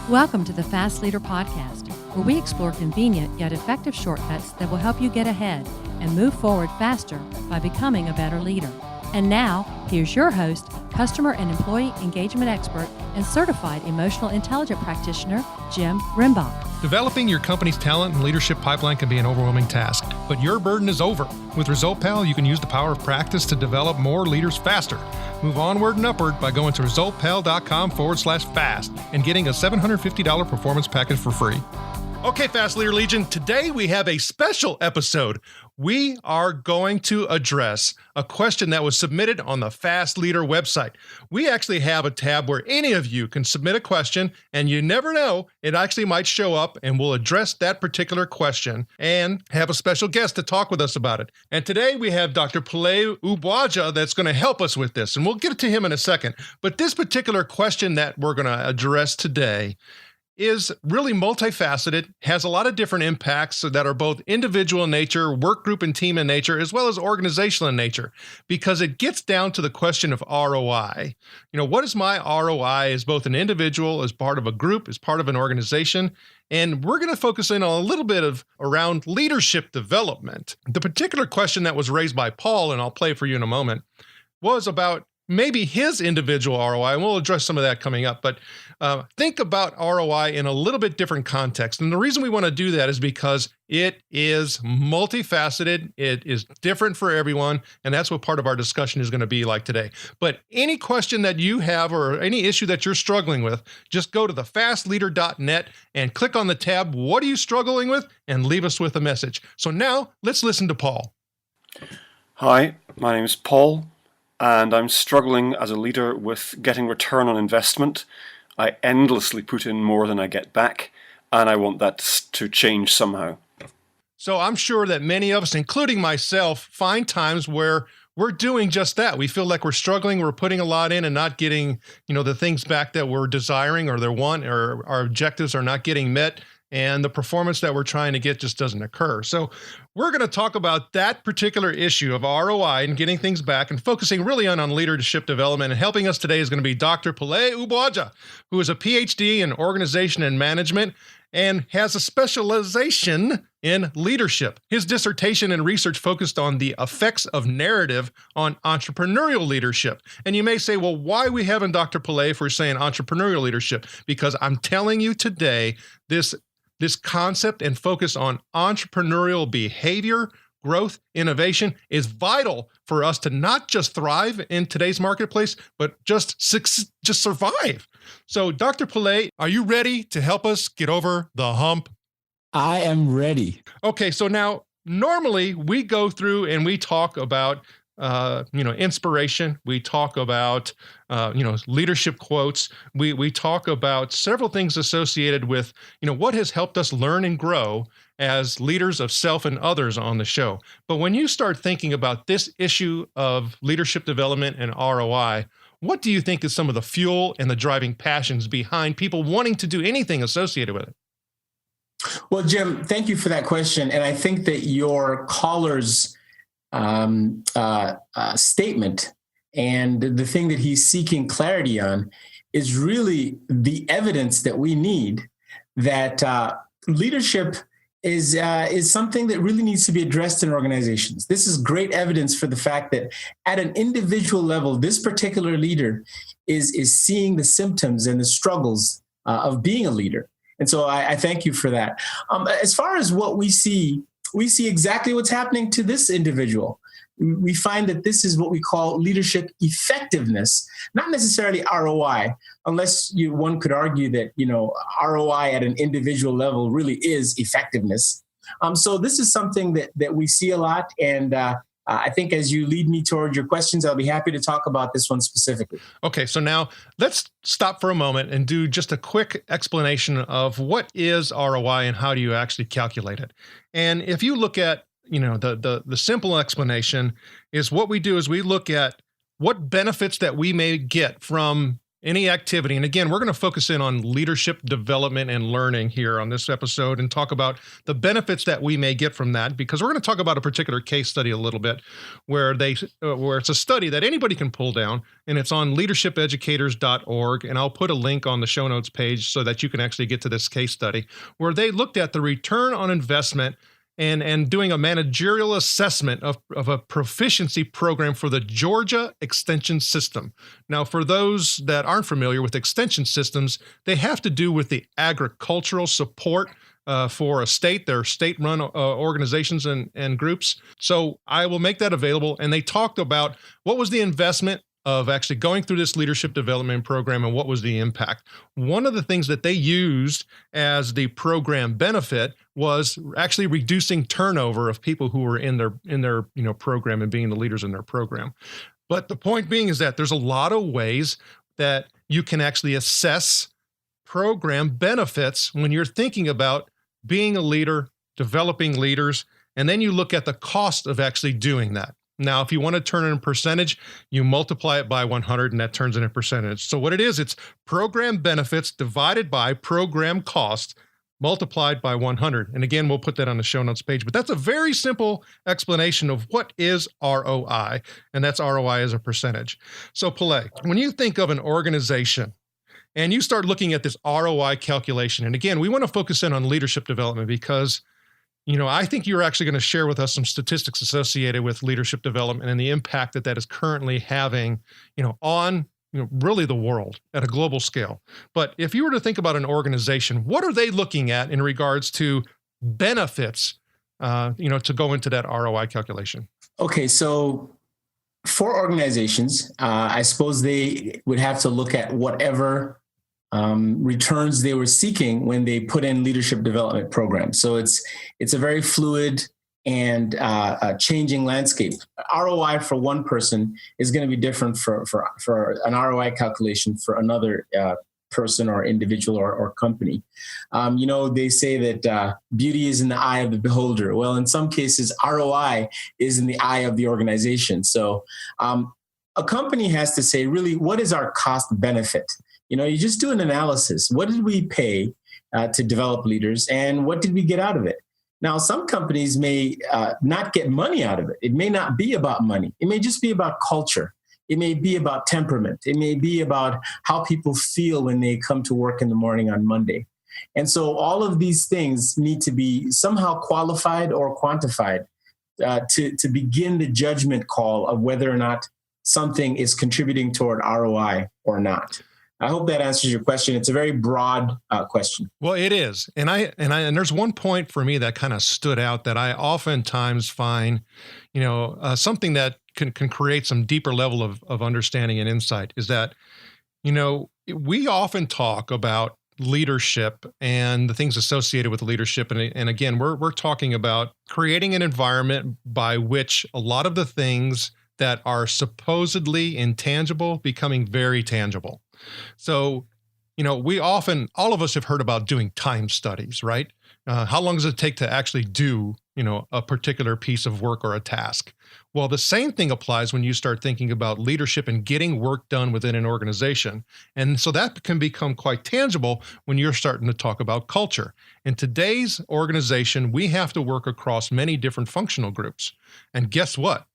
Welcome to the Fast Leader Podcast, where we explore convenient yet effective shortcuts that will help you get ahead and move forward faster by becoming a better leader. And now, here's your host, customer and employee engagement expert, and certified emotional intelligence practitioner, Jim Rimbach. Developing your company's talent and leadership pipeline can be an overwhelming task, but your burden is over. With ResultPal, you can use the power of practice to develop more leaders faster. Move onward and upward by going to resultpal.com/fast and getting a $750 performance package for free. Okay, Fast Leader Legion, today we have a special episode. We are going to address a question that was submitted on the Fast Leader website. We actually have a tab where any of you can submit a question, and you never know, it actually might show up, and we'll address that particular question and have a special guest to talk with us about it. And today we have Dr. Pele Ubwaja that's going to help us with this, and we'll get to him in a second. But this particular question that we're going to address today is really multifaceted, has a lot of different impacts that are both individual in nature, work group and team in nature, as well as organizational in nature, because it gets down to the question of ROI. What is my ROI as both an individual, as part of a group, as part of an organization? And we're going to focus in on a little bit of around leadership development. The particular question that was raised by Paul, and I'll play for you in a moment, was about maybe his individual ROI, and we'll address some of that coming up. But think about ROI in a little bit different context. And the reason we want to do that is because it is multifaceted. It is different for everyone. And that's what part of our discussion is going to be like today. But any question that you have or any issue that you're struggling with, just go to thefastleader.net and click on the tab, "What are you struggling with?" and leave us with a message. So now let's listen to Paul. Hi, my name is Paul, and I'm struggling as a leader with getting return on investment. I endlessly put in more than I get back, and I want that to change somehow. So I'm sure that many of us, including myself, find times where we're doing just that. We feel like we're struggling, we're putting a lot in and not getting, the things back that we're desiring or or our objectives are not getting met. And the performance that we're trying to get just doesn't occur. So we're going to talk about that particular issue of ROI and getting things back and focusing really on leadership development. And helping us today is going to be Dr. Pele Ubwaja, who is a PhD in organization and management and has a specialization in leadership. His dissertation and research focused on the effects of narrative on entrepreneurial leadership. And you may say, well, why are we having Dr. Pele if we're saying entrepreneurial leadership? Because I'm telling you today, this concept and focus on entrepreneurial behavior, growth, innovation is vital for us to not just thrive in today's marketplace, but just survive. So, Dr. Pele, are you ready to help us get over the hump? I am ready. Okay, so now normally we go through and we talk about inspiration. We talk about, leadership quotes. We talk about several things associated with, what has helped us learn and grow as leaders of self and others on the show. But when you start thinking about this issue of leadership development and ROI, what do you think is some of the fuel and the driving passions behind people wanting to do anything associated with it? Well, Jim, thank you for that question. And I think that your caller's statement and the thing that he's seeking clarity on is really the evidence that we need that leadership is something that really needs to be addressed in organizations. This is great evidence for the fact that at an individual level, this particular leader is seeing the symptoms and the struggles of being a leader. And so I thank you for that. As far as what we see exactly what's happening to this individual. We find that this is what we call leadership effectiveness, not necessarily ROI, unless one could argue that, ROI at an individual level really is effectiveness. So this is something that we see a lot. And I think as you lead me toward your questions, I'll be happy to talk about this one specifically. Okay, so now let's stop for a moment and do just a quick explanation of what is ROI and how do you actually calculate it. And if you look at, the simple explanation is what we do is we look at what benefits that we may get from any activity. And again, we're going to focus in on leadership development and learning here on this episode and talk about the benefits that we may get from that, because we're going to talk about a particular case study a little bit where it's a study that anybody can pull down, and it's on leadershipeducators.org. And I'll put a link on the show notes page so that you can actually get to this case study where they looked at the return on investment and doing a managerial assessment of a proficiency program for the Georgia Extension System. Now, for those that aren't familiar with extension systems, they have to do with the agricultural support for a state. They're state-run organizations and groups. So I will make that available. And they talked about what was the investment of actually going through this leadership development program and what was the impact. One of the things that they used as the program benefit was actually reducing turnover of people who were in their program and being the leaders in their program. But the point being is that there's a lot of ways that you can actually assess program benefits when you're thinking about being a leader, developing leaders, and then you look at the cost of actually doing that. Now, if you want to turn it in percentage, you multiply it by 100 and that turns it in percentage. So what it is, it's program benefits divided by program cost multiplied by 100. And again, we'll put that on the show notes page, but that's a very simple explanation of what is ROI, and that's ROI as a percentage. So Pillay, when you think of an organization and you start looking at this ROI calculation, and again, we want to focus in on leadership development because I think you're actually going to share with us some statistics associated with leadership development and the impact that is currently having, on really the world at a global scale. But if you were to think about an organization, what are they looking at in regards to benefits, to go into that ROI calculation? Okay, so for organizations, I suppose they would have to look at whatever returns they were seeking when they put in leadership development programs. So it's a very fluid and changing landscape. ROI for one person is going to be different for an ROI calculation for another person or individual or company. They say that beauty is in the eye of the beholder. Well, in some cases, ROI is in the eye of the organization. So a company has to say, really, what is our cost benefit? You just do an analysis. What did we pay to develop leaders, and what did we get out of it? Now, some companies may not get money out of it. It may not be about money. It may just be about culture. It may be about temperament. It may be about how people feel when they come to work in the morning on Monday. And so all of these things need to be somehow qualified or quantified to begin the judgment call of whether or not something is contributing toward ROI or not. I hope that answers your question. It's a very broad question. Well, it is. And there's one point for me that kind of stood out that I oftentimes find, something that can create some deeper level of understanding and insight is that, we often talk about leadership and the things associated with leadership. And again, we're talking about creating an environment by which a lot of the things that are supposedly intangible becoming very tangible. So, we often, all of us have heard about doing time studies, right? How long does it take to actually do, a particular piece of work or a task? Well, the same thing applies when you start thinking about leadership and getting work done within an organization. And so that can become quite tangible when you're starting to talk about culture. In today's organization, we have to work across many different functional groups. And guess what?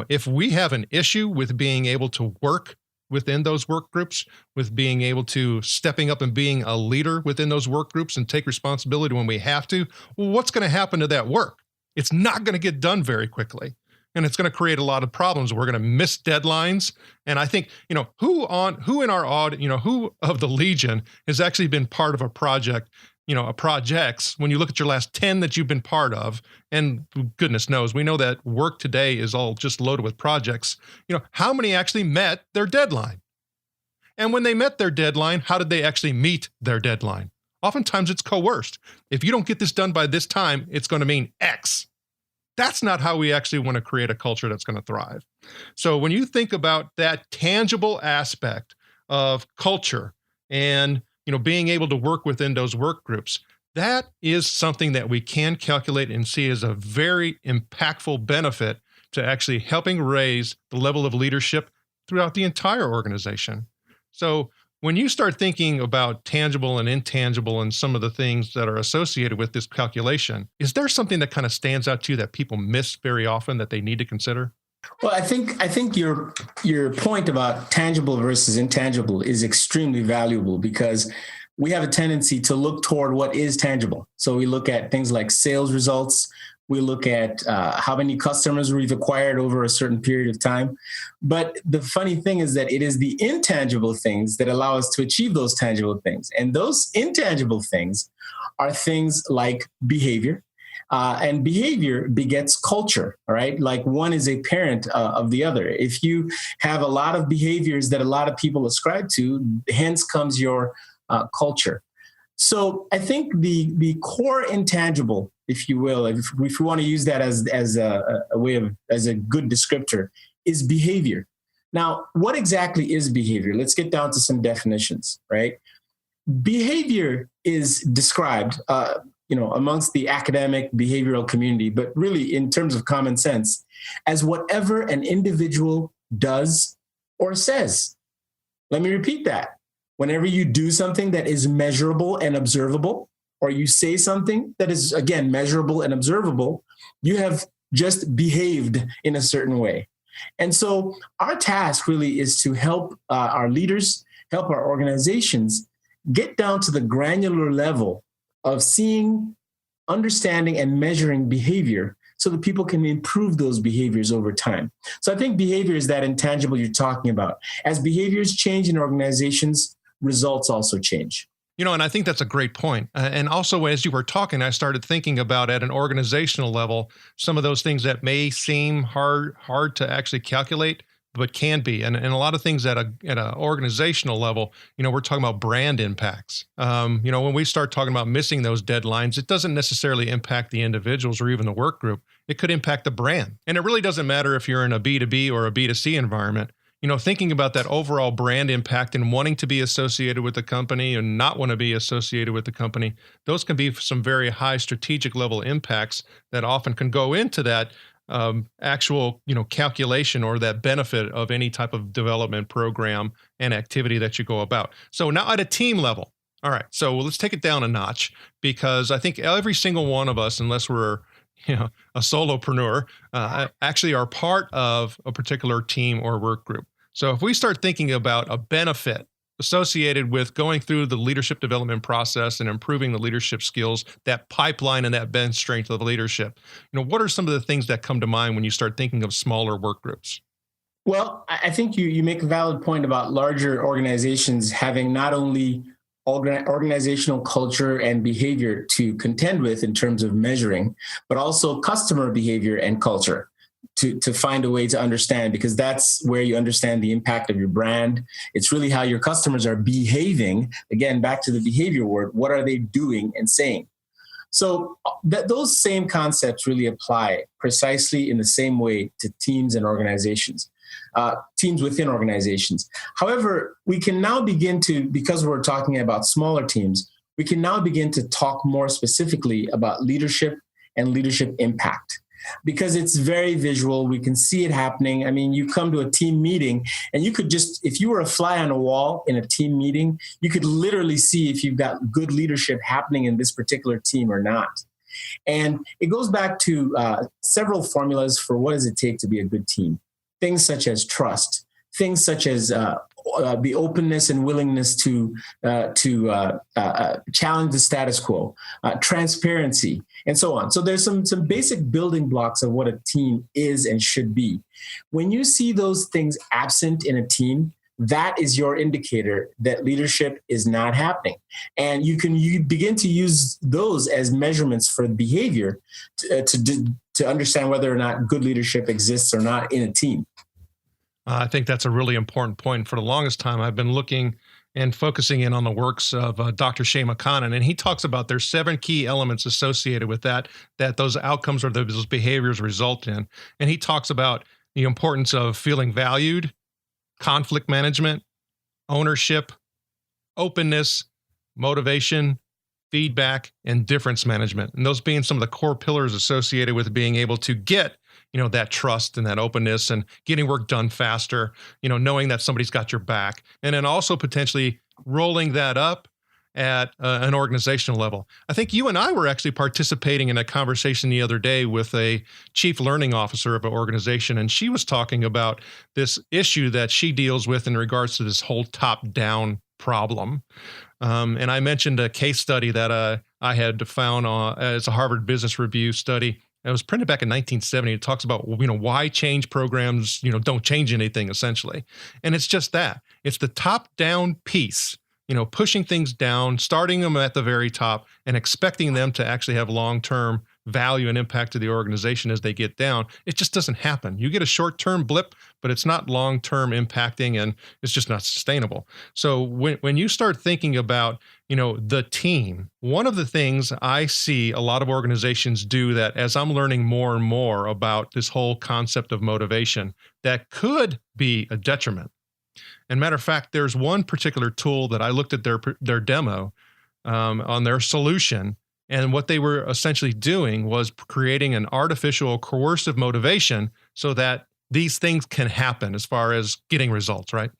If we have an issue with being able to work within those work groups, with being able to stepping up and being a leader within those work groups and take responsibility when we have to, well, what's going to happen to that work? It's not going to get done very quickly. And it's going to create a lot of problems. We're going to miss deadlines. And I think, who in our audience, who of the Legion has actually been part of a project, projects, when you look at your last 10 that you've been part of, and goodness knows, we know that work today is all just loaded with projects, how many actually met their deadline? And when they met their deadline, how did they actually meet their deadline? Oftentimes it's coerced. If you don't get this done by this time, it's going to mean X. That's not how we actually want to create a culture that's going to thrive. So when you think about that tangible aspect of culture and being able to work within those work groups, that is something that we can calculate and see as a very impactful benefit to actually helping raise the level of leadership throughout the entire organization. So when you start thinking about tangible and intangible and some of the things that are associated with this calculation, is there something that kind of stands out to you that people miss very often that they need to consider? Well, I think your point about tangible versus intangible is extremely valuable because we have a tendency to look toward what is tangible. So we look at things like sales results. We look at how many customers we've acquired over a certain period of time. But the funny thing is that it is the intangible things that allow us to achieve those tangible things. And those intangible things are things like behavior. And behavior begets culture, all right? Like one is a parent of the other. If you have a lot of behaviors that a lot of people ascribe to, hence comes your culture. So I think the core intangible, if you will, if we want to use that as a good descriptor, is behavior. Now, what exactly is behavior? Let's get down to some definitions, right? Behavior is described, amongst the academic behavioral community, but really in terms of common sense, as whatever an individual does or says. Let me repeat that. Whenever you do something that is measurable and observable, or you say something that is, again, measurable and observable, you have just behaved in a certain way. And so our task really is to help our leaders, help our organizations get down to the granular level of seeing, understanding, and measuring behavior so that people can improve those behaviors over time. So I think behavior is that intangible you're talking about. As behaviors change in organizations, results also change. And I think that's a great point. And also, as you were talking, I started thinking about at an organizational level, some of those things that may seem hard to actually calculate, but can be. And a lot of things at an organizational level, we're talking about brand impacts. When we start talking about missing those deadlines, it doesn't necessarily impact the individuals or even the work group. It could impact the brand. And it really doesn't matter if you're in a B2B or a B2C environment. Thinking about that overall brand impact and wanting to be associated with the company and not want to be associated with the company, those can be some very high strategic level impacts that often can go into that actual, calculation or that benefit of any type of development program and activity that you go about. So now at a team level, all right, so let's take it down a notch, because I think every single one of us, unless we're a solopreneur, actually are part of a particular team or work group. So if we start thinking about a benefit associated with going through the leadership development process and improving the leadership skills, that pipeline and that bench strength of leadership, what are some of the things that come to mind when you start thinking of smaller work groups? Well, I think you make a valid point about larger organizations having not only organizational culture and behavior to contend with in terms of measuring, but also customer behavior and culture to find a way to understand, because that's where you understand the impact of your brand. It's really how your customers are behaving. Again, back to the behavior word, what are they doing and saying? So those same concepts really apply precisely in the same way to teams and organizations. Teams within organizations. However, we can now begin to, because we're talking about smaller teams, we can now begin to talk more specifically about leadership and leadership impact, because it's very visual. We can see it happening. I mean, you come to a team meeting and you could just, if you were a fly on a wall in a team meeting, you could literally see if you've got good leadership happening in this particular team or not. And it goes back to several formulas for what does it take to be a good team. Things such as trust, things such as the openness and willingness to challenge the status quo, transparency, and so on. So there's some basic building blocks of what a team is and should be. When you see those things absent in a team, that is your indicator that leadership is not happening. And you begin to use those as measurements for behavior to understand whether or not good leadership exists or not in a team. I think that's a really important point. For the longest time, I've been looking and focusing in on the works of Dr. Shay McConnon, and he talks about there's 7 key elements associated with that those outcomes or those behaviors result in. And he talks about the importance of feeling valued, conflict management, ownership, openness, motivation, feedback, and difference management. And those being some of the core pillars associated with being able to get, that trust and that openness and getting work done faster, knowing that somebody's got your back. And then also potentially rolling that up at an organizational level. I think you and I were actually participating in a conversation the other day with a chief learning officer of an organization, and she was talking about this issue that she deals with in regards to this whole top-down problem. And I mentioned a case study that I had found as a Harvard Business Review study. It was printed back in 1970. It talks about, why change programs, don't change anything, essentially. And it's just that. It's the top-down piece, pushing things down, starting them at the very top, and expecting them to actually have long-term value and impact to the organization as they get down. It just doesn't happen. You get a short-term blip, but it's not long-term impacting, and it's just not sustainable. So when you start thinking about, the team, one of the things I see a lot of organizations do, that as I'm learning more and more about this whole concept of motivation, that could be a detriment. And matter of fact, there's one particular tool that I looked at their demo on their solution. And what they were essentially doing was creating an artificial coercive motivation so that these things can happen as far as getting results, right?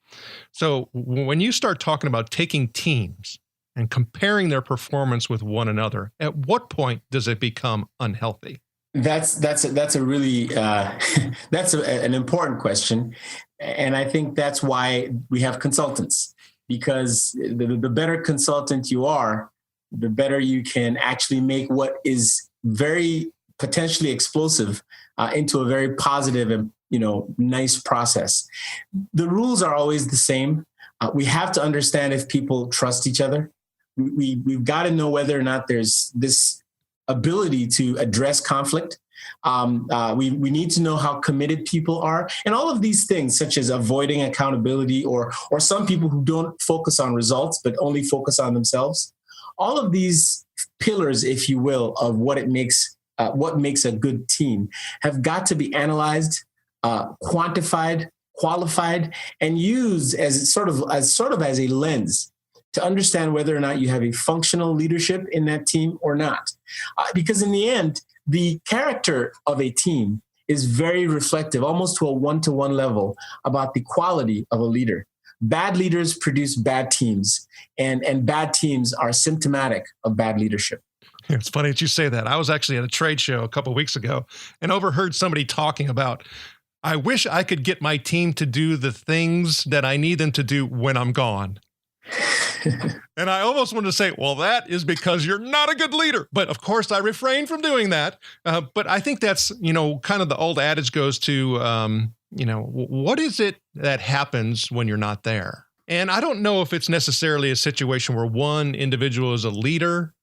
So when you start talking about taking teams and comparing their performance with one another, at what point does it become unhealthy? That's a really that's an important question, and I think that's why we have consultants, because the better consultant you are, the better you can actually make what is very potentially explosive into a very positive and nice process. The rules are always the same. We have to understand if people trust each other. We've got to know whether or not there's this ability to address conflict. We need to know how committed people are, and all of these things, such as avoiding accountability, or some people who don't focus on results but only focus on themselves. All of these pillars, if you will, of what makes a good team have got to be analyzed, quantified, qualified, and used as sort of as a lens to understand whether or not you have a functional leadership in that team or not. Because in the end, the character of a team is very reflective, almost to a one-to-one level, about the quality of a leader. Bad leaders produce bad teams, and bad teams are symptomatic of bad leadership. It's funny that you say that. I was actually at a trade show a couple of weeks ago and overheard somebody talking about, I wish I could get my team to do the things that I need them to do when I'm gone. And I almost wanted to say, well, that is because you're not a good leader. But of course, I refrain from doing that. But I think that's, kind of the old adage goes to, what is it that happens when you're not there? And I don't know if it's necessarily a situation where one individual is a leader,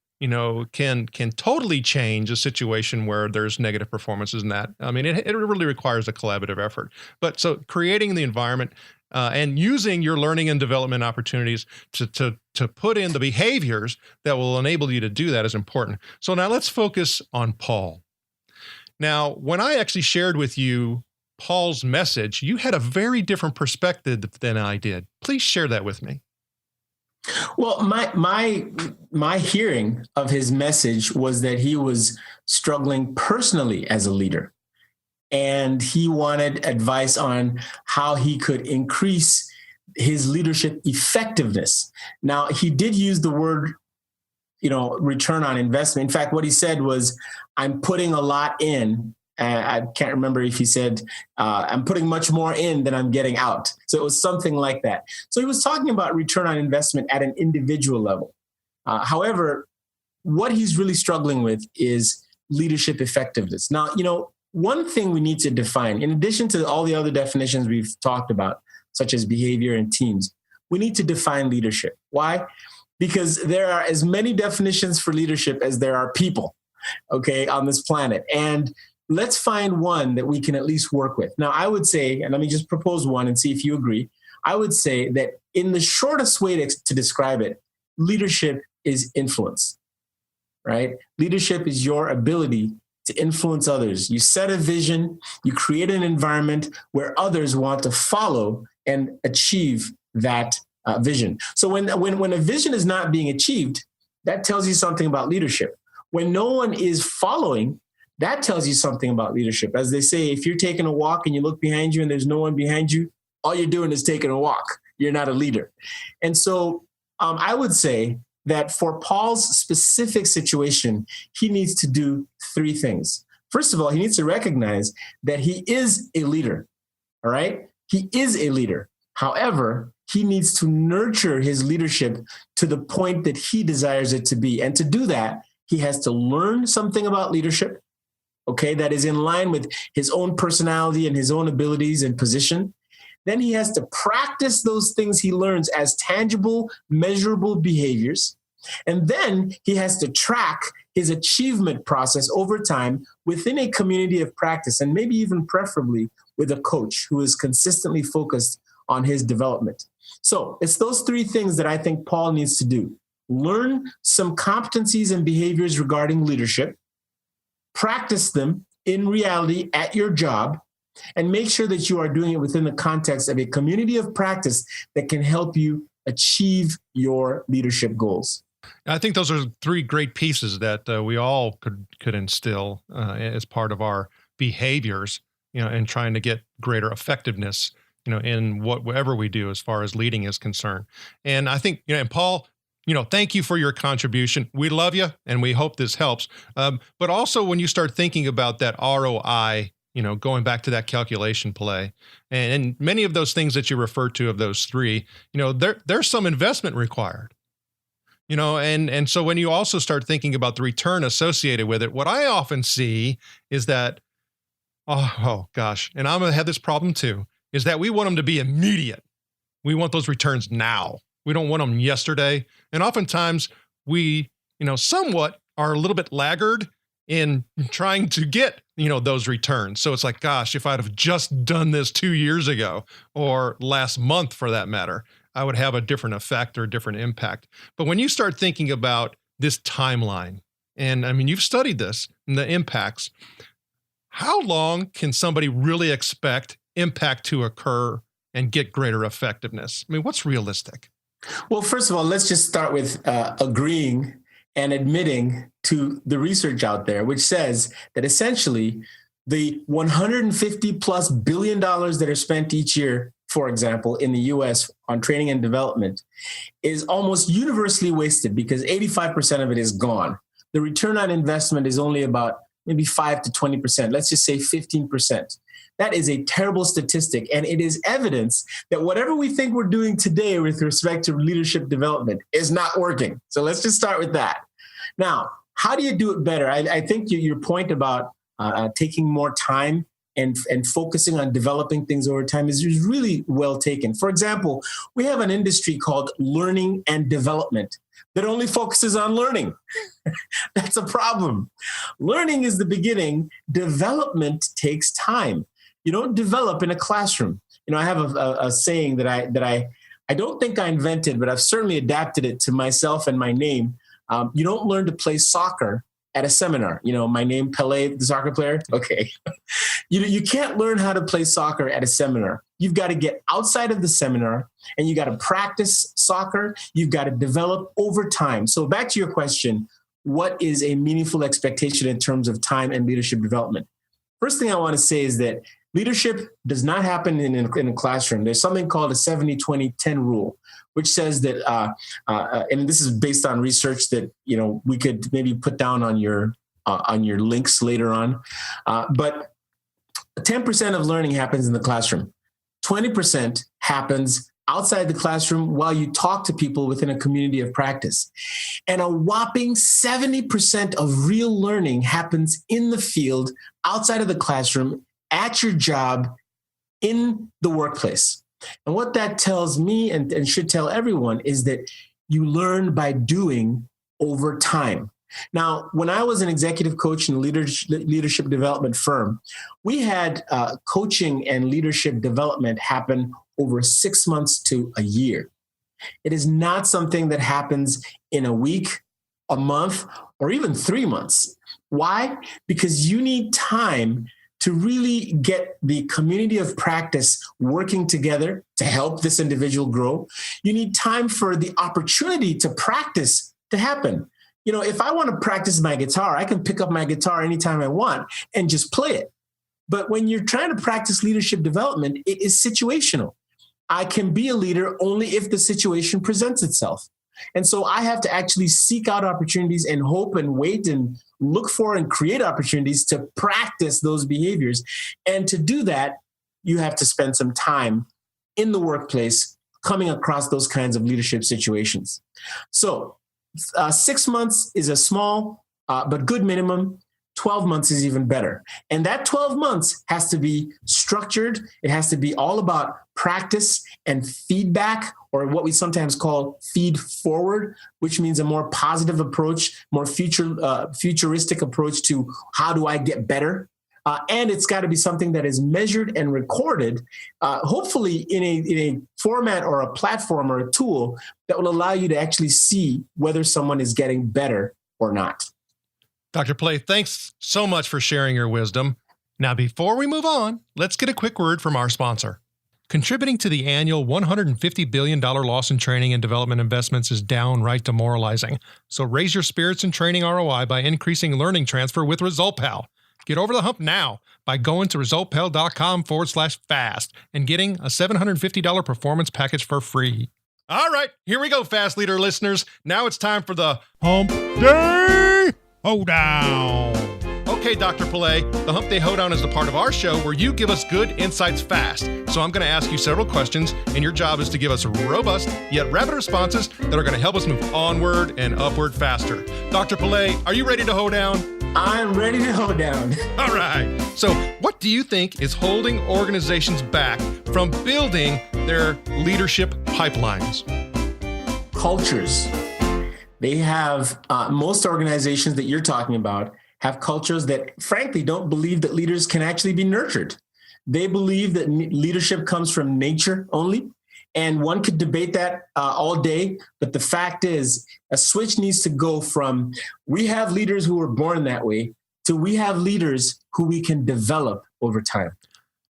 can totally change a situation where there's negative performances in that. I mean, it really requires a collaborative effort. But so creating the environment and using your learning and development opportunities to put in the behaviors that will enable you to do that is important. So now let's focus on Paul. Now, when I actually shared with you Paul's message, you had a very different perspective than I did. Please share that with me. Well, my hearing of his message was that he was struggling personally as a leader, and he wanted advice on how he could increase his leadership effectiveness. Now, he did use the word, return on investment. In fact, what he said was, I'm putting a lot in. I can't remember if he said, I'm putting much more in than I'm getting out. So it was something like that. So he was talking about return on investment at an individual level. However, what he's really struggling with is leadership effectiveness. Now, one thing we need to define, in addition to all the other definitions we've talked about, such as behavior and teams, we need to define leadership. Why? Because there are as many definitions for leadership as there are people, on this planet. And let's find one that we can at least work with. Now, I would say, and let me just propose one and see if you agree. I would say that in the shortest way to describe it, leadership is influence, right? Leadership is your ability to influence others. You set a vision, you create an environment where others want to follow and achieve that vision. So when a vision is not being achieved, that tells you something about leadership. When no one is following, that tells you something about leadership. As they say, if you're taking a walk and you look behind you and there's no one behind you, all you're doing is taking a walk. You're not a leader. And so I would say that for Paul's specific situation, he needs to do three things. First of all, he needs to recognize that he is a leader. All right? He is a leader. However, he needs to nurture his leadership to the point that he desires it to be. And to do that, he has to learn something about leadership, okay, that is in line with his own personality and his own abilities and position. Then he has to practice those things he learns as tangible, measurable behaviors. And then he has to track his achievement process over time within a community of practice, and maybe even preferably with a coach who is consistently focused on his development. So it's those three things that I think Paul needs to do. Learn some competencies and behaviors regarding leadership, practice them in reality at your job, and make sure that you are doing it within the context of a community of practice that can help you achieve your leadership goals. I think those are three great pieces that we all could instill as part of our behaviors, in trying to get greater effectiveness, in whatever we do as far as leading is concerned. And I think, and Paul, thank you for your contribution. We love you, and we hope this helps. But also, when you start thinking about that ROI, going back to that calculation play, and many of those things that you referred to of those three, there's some investment required. And so when you also start thinking about the return associated with it, what I often see is that, oh gosh, and I'm going to have this problem too, is that we want them to be immediate. We want those returns now. We don't want them yesterday. And oftentimes we, somewhat are a little bit laggard in trying to get, those returns. So it's like, gosh, if I'd have just done this 2 years ago or last month for that matter, I would have a different effect or a different impact. But when you start thinking about this timeline, and I mean, you've studied this and the impacts, how long can somebody really expect impact to occur and get greater effectiveness? I mean, what's realistic? Well, first of all, let's just start with agreeing and admitting to the research out there, which says that essentially the $150+ billion that are spent each year, for example, in the US on training and development, is almost universally wasted because 85% of it is gone. The return on investment is only about maybe 5 to 20%. Let's just say 15%. That is a terrible statistic. And it is evidence that whatever we think we're doing today with respect to leadership development is not working. So let's just start with that. Now, how do you do it better? I think your point about taking more time and focusing on developing things over time is really well taken. For example, we have an industry called learning and development that only focuses on learning. That's a problem. Learning is the beginning. Development takes time. You don't develop in a classroom. I have a saying that I don't think I invented, but I've certainly adapted it to myself and my name. You don't learn to play soccer at a seminar. My name, Pele, the soccer player. Okay. You can't learn how to play soccer at a seminar. You've got to get outside of the seminar and you got to practice soccer. You've got to develop over time. So back to your question, what is a meaningful expectation in terms of time and leadership development? First thing I want to say is that leadership does not happen in a classroom. There's something called a 70-20-10 rule, which says that, and this is based on research that we could maybe put down on your links later on. But 10% of learning happens in the classroom. 20% happens outside the classroom while you talk to people within a community of practice. And a whopping 70% of real learning happens in the field, outside of the classroom, at your job, in the workplace. And what that tells me and should tell everyone is that you learn by doing over time. Now, when I was an executive coach in a leadership development firm, we had coaching and leadership development happen over 6 months to a year. It is not something that happens in a week, a month, or even 3 months. Why? Because you need time to really get the community of practice working together to help this individual grow. You need time for the opportunity to practice to happen. If I want to practice my guitar, I can pick up my guitar anytime I want and just play it. But when you're trying to practice leadership development, it is situational. I can be a leader only if the situation presents itself. And so I have to actually seek out opportunities and hope and wait and look for and create opportunities to practice those behaviors. And to do that, you have to spend some time in the workplace coming across those kinds of leadership situations. So 6 months is a small but good minimum. 12 months is even better. And that 12 months has to be structured. It has to be all about practice and feedback, or what we sometimes call feed forward, which means a more positive approach, more futuristic approach to how do I get better? And it's got to be something that is measured and recorded, hopefully in a format or a platform or a tool that will allow you to actually see whether someone is getting better or not. Dr. Pillay, thanks so much for sharing your wisdom. Now, before we move on, let's get a quick word from our sponsor. Contributing to the annual $150 billion loss in training and development investments is downright demoralizing. So raise your spirits in training ROI by increasing learning transfer with ResultPal. Get over the hump now by going to resultpal.com/fast and getting a $750 performance package for free. All right, here we go, Fast Leader listeners. Now it's time for the Hump Day Hoedown. Okay, Dr. Pillay, the Hump Day Hoedown is the part of our show where you give us good insights fast. So I'm going to ask you several questions, and your job is to give us robust yet rapid responses that are going to help us move onward and upward faster. Dr. Pillay, are you ready to hoe down? I'm ready to hoe down. All right. So what do you think is holding organizations back from building their leadership pipelines? Cultures. They have, most organizations that you're talking about have cultures that frankly don't believe that leaders can actually be nurtured. They believe that leadership comes from nature only. And one could debate that all day. But the fact is, a switch needs to go from we have leaders who were born that way to we have leaders who we can develop over time.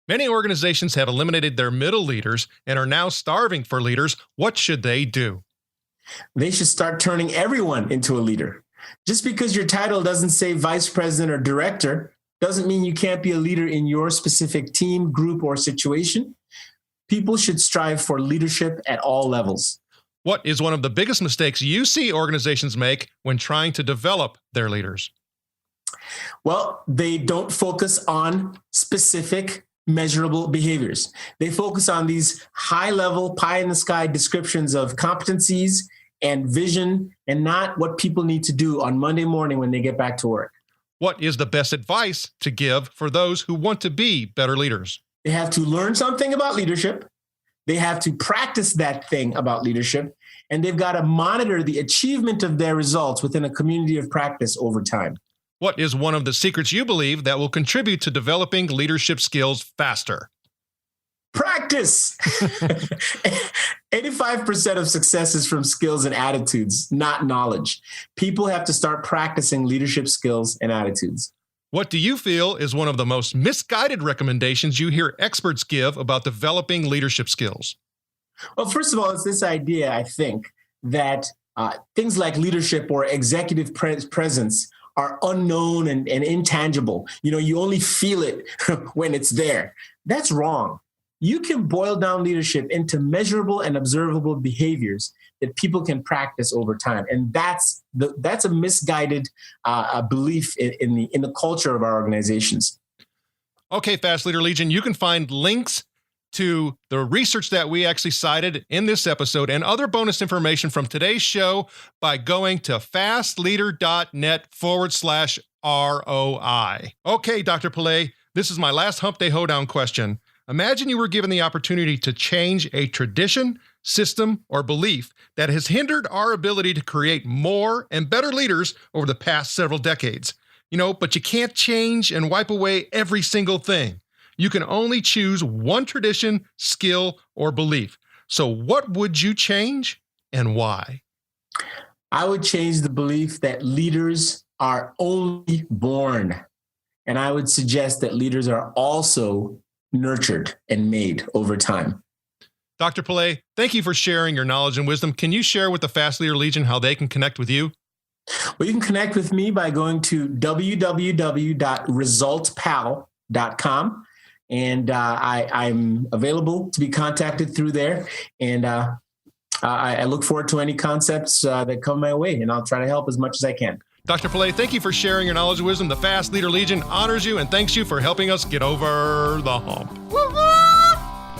Many organizations have eliminated their middle leaders and are now starving for leaders. What should they do? They should start turning everyone into a leader. Just because your title doesn't say vice president or director doesn't mean you can't be a leader in your specific team, group, or situation. People should strive for leadership at all levels. What is one of the biggest mistakes you see organizations make when trying to develop their leaders? Well, they don't focus on specific measurable behaviors. They focus on these high-level, pie-in-the-sky descriptions of competencies and vision, and not what people need to do on Monday morning when they get back to work. What is the best advice to give for those who want to be better leaders? They have to learn something about leadership. They have to practice that thing about leadership, and they've got to monitor the achievement of their results within a community of practice over time. What is one of the secrets you believe that will contribute to developing leadership skills faster? Practice. 85% of success is from skills and attitudes, not knowledge. People have to start practicing leadership skills and attitudes. What do you feel is one of the most misguided recommendations you hear experts give about developing leadership skills? Well, first of all, it's this idea, I think, that things like leadership or executive presence are unknown and intangible. You know, you only feel it when it's there. That's wrong. You can boil down leadership into measurable and observable behaviors that people can practice over time. And that's a misguided belief in the culture of our organizations. Okay, Fast Leader Legion, you can find links to the research that we actually cited in this episode and other bonus information from today's show by going to fastleader.net/ROI. Okay, Dr. Pillay, this is my last Hump Day Hoedown question. Imagine you were given the opportunity to change a tradition, system, or belief that has hindered our ability to create more and better leaders over the past several decades. But you can't change and wipe away every single thing. You can only choose one tradition, skill, or belief. So what would you change and why? I would change the belief that leaders are only born. And I would suggest that leaders are also nurtured and made over time. Dr. Pillay, thank you for sharing your knowledge and wisdom. Can you share with the Fast Leader Legion how they can connect with you? Well, you can connect with me by going to www.resultpal.com. And I'm available to be contacted through there. And I look forward to any concepts that come my way, and I'll try to help as much as I can. Dr. Pillay, thank you for sharing your knowledge and wisdom. The Fast Leader Legion honors you and thanks you for helping us get over the hump.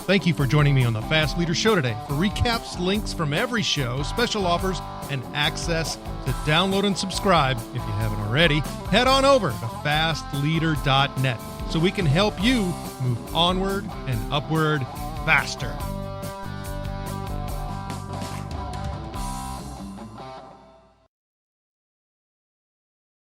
Thank you for joining me on the Fast Leader Show today. For recaps, links from every show, special offers, and access to download and subscribe, if you haven't already, head on over to fastleader.net so we can help you move onward and upward faster.